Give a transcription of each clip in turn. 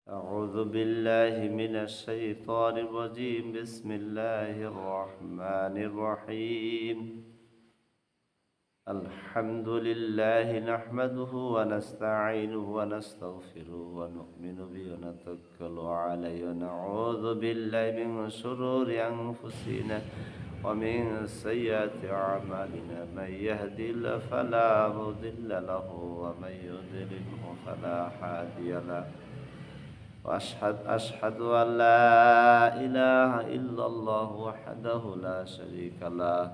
أعوذ بالله من الشيطان الرجيم. بسم الله الرحمن الرحيم. الحمد لله نحمده ونستعينه ونستغفره ونؤمن به ونتوكل عليه ونعوذ بالله من شرور أنفسنا ومن سيئات أعمالنا. من يهدي الله فلا مضل له ومن يضلله فلا هادي له. أشهد أن لا إله إلا الله وحده لا شريك له،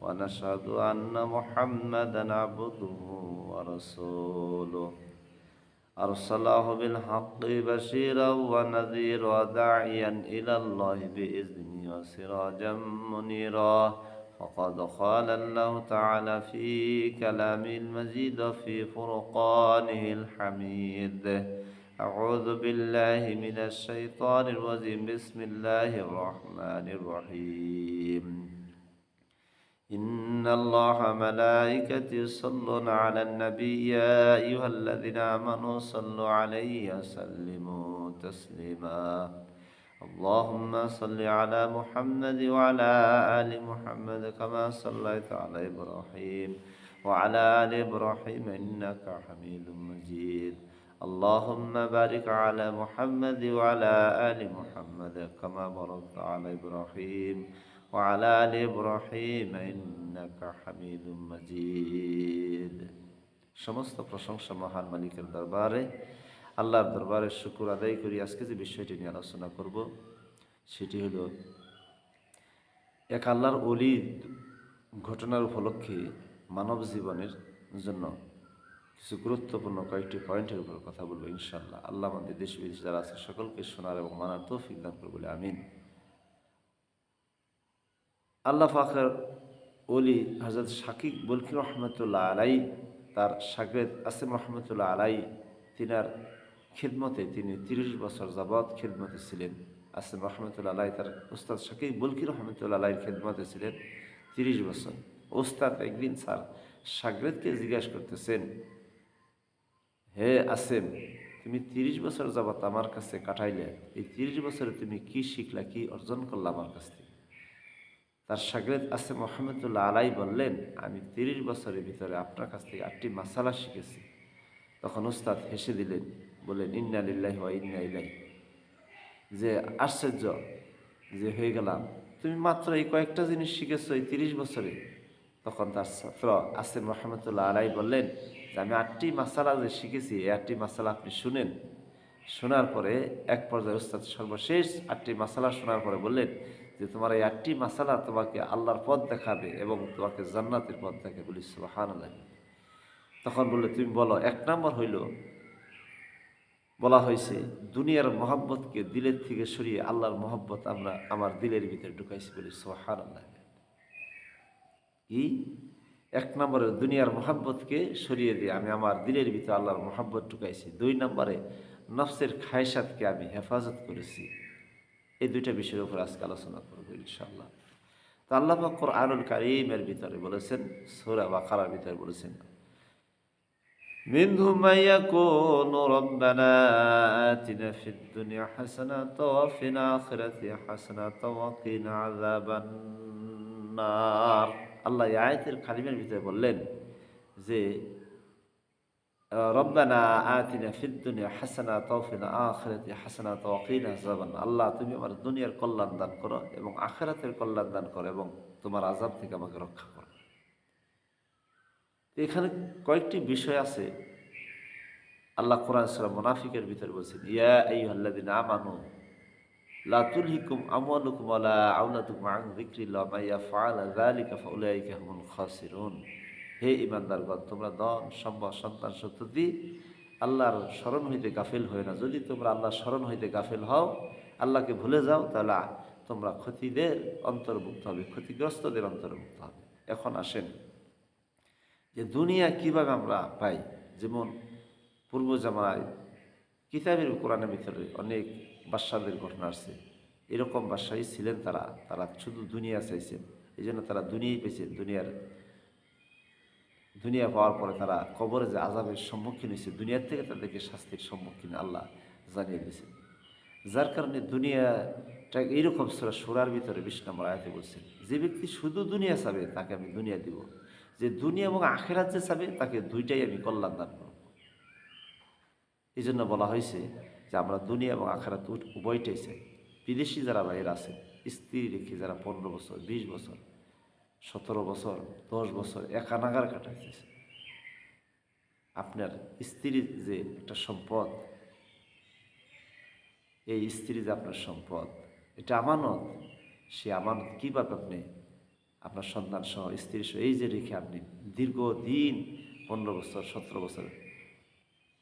ونشهد أن محمدا عبده ورسوله أرسله بالحق بشيرا ونذيرا وداعيا إلى الله بإذنه وسراجا منيرا. وقد قال الله تعالى في كلامه المجيد وفي فرقانه الحميد: أعوذ بالله من الشيطان الرجيم. بسم الله الرحمن الرحيم. إن الله ملائكته يصلون على النبي يا أيها الذين آمنوا صلوا عليه وسلموا تسليما. اللهم صل على محمد وعلى آل محمد كما صليت على إبراهيم وعلى آل إبراهيم إنك حميد مجيد. اللهم بارك على محمد وعلى آل محمد كما باركت على إبراهيم وعلى آل إبراهيم إنك حميد مجيد. সমস্ত প্রশংসা মহান মালিকের দরবারে, আল্লাহর দরবারে শুকর আদায় করি। আজকে যে বিষয়টি নিয়ে আলোচনা করব সেটি হলো এক আল্লাহর ওলির ঘটনার উপলক্ষে মানব জীবনের জন্য কিছু গুরুত্বপূর্ণ কয়েকটি পয়েন্টের উপর কথা বলবো ইনশাআল্লাহ। আল্লাহ আমাদের দেশ বিদেশ যারা আছে সকলকে শোনার এবং মানার তৌফিক দান করে বলে আমিন। আল্লাহ পাকের ওলি হযরত শাকিব বলকি রহমতুল্লাহ আলাই, তার শাগরেদ আসিম রহমতুল্লাহ আলাই, তিনার খিদমতে তিনি ৩০ বছর যাবৎ খিদমতে ছিলেন। আসিম রহমতুল্লাহ আলাই তার উস্তাদ শাকিব বলকি রহমতুল্লাহ আলাইয়ের খিদমতে ছিলেন ৩০ বছর। উস্তাদ একদিন স্যার শাগরেদকে জিজ্ঞাসা করতেছেন, হে আসিম, তুমি ৩০ বছর যাবৎ আমার কাছে কাটাইলে, এই ৩০ বছরে তুমি কি শিখলা, কি অর্জন করলা আমার কাছ থেকে? তার শাগরেদ আসিম রহমতুল্লাহ আলাই বললেন, আমি ৩০ বছরের ভিতরে আপনার কাছ থেকে ৮টি মাসালা শিখেছি। তখন উস্তাদ হেসে দিলেন, বললেন, ইন্না লিল্লাহি ওয়া ইন্না ইলাইহি, যে আশ্চর্য যে হয়ে গেলাম, তুমি মাত্র এই কয়েকটা জিনিস শিখেছো এই ৩০ বছরে। তখন তার ছাত্র আসিম রহমতুল্লাহ আলাই বললেন যে আমি ৮টি মাসালা যে শিখেছি, এই ৮টি মাসালা আপনি শুনেন। শোনার পরে এক পর্যায়ে উস্তাদ সর্বশেষ ৮টি মাসালা শোনার পরে বললেন যে তোমার এই ৮টি মাসালা তোমাকে আল্লাহর পথ দেখাবে এবং তোমাকে জান্নাতের পথ দেখাবে। বলি সুবহানাল্লাহ। তখন বললে, তুমি বলো। ১ নম্বর হইল, বলা হয়েছে দুনিয়ার মহব্বতকে দিলের থেকে সরিয়ে আল্লাহর মহব্বত আমরা আমার দিলের ভিতরে ঢুকাইছি। বলি সুবহানাল্লাহ। কি? ১ নম্বরে দুনিয়ার মহব্বতকে সরিয়ে দিয়ে আমি আমার দিলের ভিতরে আল্লাহর মহব্বত ঢুকাইছি। ২ নম্বরে নফসের খায়সাতকে আমি হেফাজত করেছি। এই দুইটা বিষয়ের উপর আজকে আলোচনা করবো ইনশাআল্লাহ। তো আল্লাহ পাক কুরআনুল কারীমের ভিতরে বলেছেন, সূরা বাকারার ভিতরে বলেছেন, মিনহুম মান ইয়াকুলু রাব্বানা আতিনা ফিদ দুনিয়া হাসানাতাও ওয়া ফিল আখিরাতি হাসানাতাও ওয়া কিনা আযাবান নার। আল্লাহ এই আয়াতের কারিমের ভিতরে বললেন যে রব্বানা আতিনা ফিদ দুনিয়া হাসানাতাও ওয়া ফিল আখিরাতি হাসানাতাও ওয়া কিনা আযাবান নার। আল্লাহ তুমি আমার দুনিয়ার কল্যাণ দান করো এবং আখিরাতের কল্যাণ দান করো এবং তোমার আযাব থেকে আমাকে রক্ষা করো। তো এখানে কয়েকটি বিষয় আছে। আল্লাহ কোরআন সূরা মুনাফিকের ভিতরে বলছেন, ইয়া আইয়ুহাল্লাযিনা আমানু লা তুলহিকুম আমওয়ালুকুম ওয়ালা আওলাদুকুম আন যিকরিল্লাহ ওয়া মান ইয়াফআল যালিকা ফাউলাইকা হুমুল খাসিরুন। হে ঈমানদারগণ, তোমরা ধন সম্পদ সন্তান সন্ততি আল্লাহর স্মরণ হইতে গাফিল হয় না। যদি তোমরা আল্লাহর স্মরণ হইতে গাফিল হও, আল্লাহকে ভুলে যাও, তাহলে তোমরা ক্ষতিদের অন্তর্ভুক্ত হবে, ক্ষতিগ্রস্তদের অন্তর্ভুক্ত হবে। এখন আসেন যে দুনিয়া কিভাবে আমরা পাই। যেমন পূর্ব জামানায় কিতাবের কোরআনের ভিতরে অনেক বাদশাদের ঘটনা আসছে। এরকম বাদশাহী ছিলেন তারা, তারা শুধু দুনিয়া চাইছেন, এই জন্য তারা দুনিয়াই পেয়েছেন। দুনিয়া পাওয়ার পরে তারা কবরে যে আযাবের সম্মুখীন হয়েছে, দুনিয়ার থেকে তাদেরকে শাস্তির সম্মুখীন আল্লাহ জানিয়ে দিয়েছেন। যার কারণে দুনিয়াটা এইরকম সূরা সূরার ভিতরে ২০ নম্বর আয়াতে বলছেন, যে ব্যক্তি শুধু দুনিয়া চাবে তাকে আমি দুনিয়া দিব, যে দুনিয়া এবং আখিরাত যে চাবে তাকে দুইটাই আমি কল্যাণ দান করব। এই জন্য বলা হয়েছে যে আমরা দুনিয়া এবং আখিরাত উভয়টাই চাই। বিদেশি যারা বাইরে আছে, স্ত্রী রেখে যারা ১৫ বছর, ২০ বছর, ১৭ বছর, ১০ বছর একা নাগার কাটাইতেছে, আপনার স্ত্রীর যে একটা সম্পদ, এই স্ত্রী যে আপনার সম্পদ, এটা আমানত। সে আমানত কীভাবে আপনি আপনার সন্তান সহ স্ত্রী সহ এই যে রেখে আপনি দীর্ঘদিন ১৫ বছর, ১৭ বছর,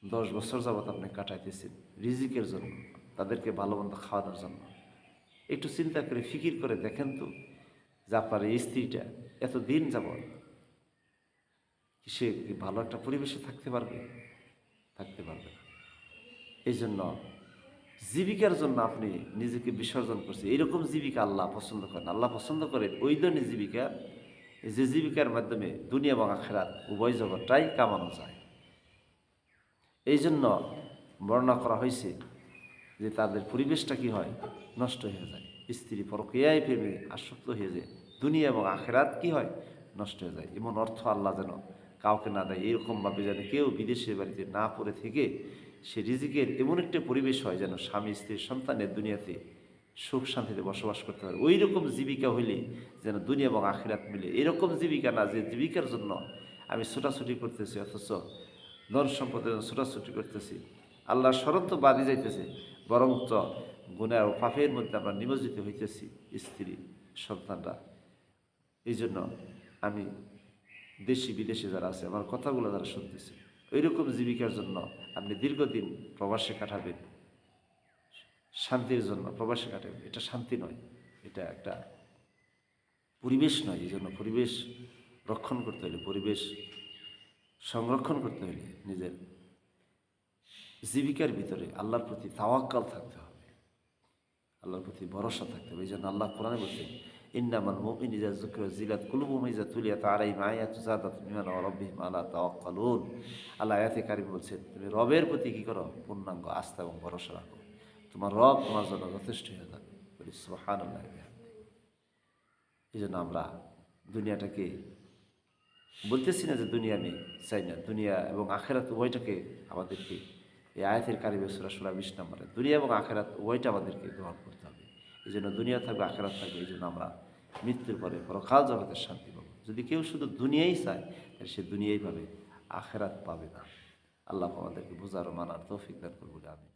১০ বছর যাবৎ আপনি কাটাইতেছেন রিজিকের জন্য, তাদেরকে ভালো মন্দ খাওয়ানোর জন্য। একটু চিন্তা করে ফিকির করে দেখেন তো যে আপনার এই স্ত্রীটা এতদিন যাবৎ সে কি ভালো একটা পরিবেশে থাকতে পারবে? থাকতে পারবে না। এই জন্য জীবিকার জন্য আপনি নিজেকে বিসর্জন করছেন, এইরকম জীবিকা আল্লাহ পছন্দ করেন। আল্লাহ পছন্দ করেন ওই ধরনের জীবিকা, যে জীবিকার মাধ্যমে দুনিয়া এবং আখিরাত উভয় জগৎটাই কামানো যায়। এই জন্য বর্ণনা করা হয়েছে যে তাদের পরিবেশটা কি হয়, নষ্ট হয়ে যায়। স্ত্রী পরকীয়ায় প্রেমে আসক্ত হয়ে যায়, দুনিয়া এবং আখিরাত কি হয়, নষ্ট হয়ে যায়। এমন অর্থ আল্লাহ যেন কাউকে না দেয়, এরকমভাবে যেন কেউ বিদেশের বাড়িতে না পড়ে থেকে সে রিজিকের এমন একটা পরিবেশ হয় যেন স্বামী স্ত্রী সন্তানের দুনিয়াতে সুখ শান্তিতে বসবাস করতে পারে। ওই রকম জীবিকা হইলে যেন দুনিয়া এবং আখিরাত মিলে। এরকম জীবিকা না যে জীবিকার জন্য আমি ছোটাছুটি করতেছি, অথচ ধন সম্পদের জন্য ছোটাছুটি করতেছি, আল্লাহর শরৎ তো বাদই যাইতেছে, বরঞ্চ গুনাহ ও পাপের মধ্যে আমরা নিমজ্জিত হইতেছি স্ত্রী সন্তানরা। এই জন্য আমি দেশি বিদেশে যারা আছে আমার কথাগুলো যারা শুনতেছে, ওইরকম জীবিকার জন্য আপনি দীর্ঘদিন প্রবাসে কাটাবেন, শান্তির জন্য প্রবাসে কাটাবেন। এটা শান্তি নয়, এটা একটা পরিবেশ নয়। এই জন্য পরিবেশ রক্ষণ করতে হলে, পরিবেশ সংরক্ষণ করতে হলে নিজের জীবিকার ভিতরে আল্লাহর প্রতি তাওয়াক্কাল থাকতে হবে, আল্লাহর প্রতি ভরসা থাকতে হবে। এই জন্য আল্লাহ কোরআনে বলছেন, ইন্নামাল মুমিনুনা ইযা যুকিরা ওয়াজিলাত কুলুবুহুম ইযা তুলিয়াত আলাইহিম আয়াতু যাদাতুহুম ঈমানান ওয়া রাব্বিহিম আলা তাওয়াক্কালুন। আল্লাহ আয়াতে কারিম বলছেন, তুমি রবের প্রতি কি করো, পূর্ণাঙ্গ আস্থা এবং ভরসা রাখো, তোমার রব তোমার জন্য যথেষ্ট হয়ে যাবে। বলি সুবহানাল্লাহ। এই জন্য আমরা দুনিয়াটাকে বলতেছি না যে দুনিয়া আমি চাই না, দুনিয়া এবং আখেরাত উভয়টাকে আমাদেরকে, এই আয়াতের কারিমে সূরা সূরা ২০ নম্বরে দুনিয়া এবং আখেরাত উভয়টা আমাদেরকে গ্রহণ করতে হবে। এই জন্য দুনিয়া থাকবে, আখেরাত থাকবে। এই জন্য আমরা মৃত্যুর পরে পরকাল জগতের শান্তি পাবো। যদি কেউ শুধু দুনিয়াই চায় তাহলে সে দুনিয়াই পাবে, আখেরাত পাবে না। আল্লাহ আমাদেরকে বোঝার ও মানার তৌফিক দান করুন। আমি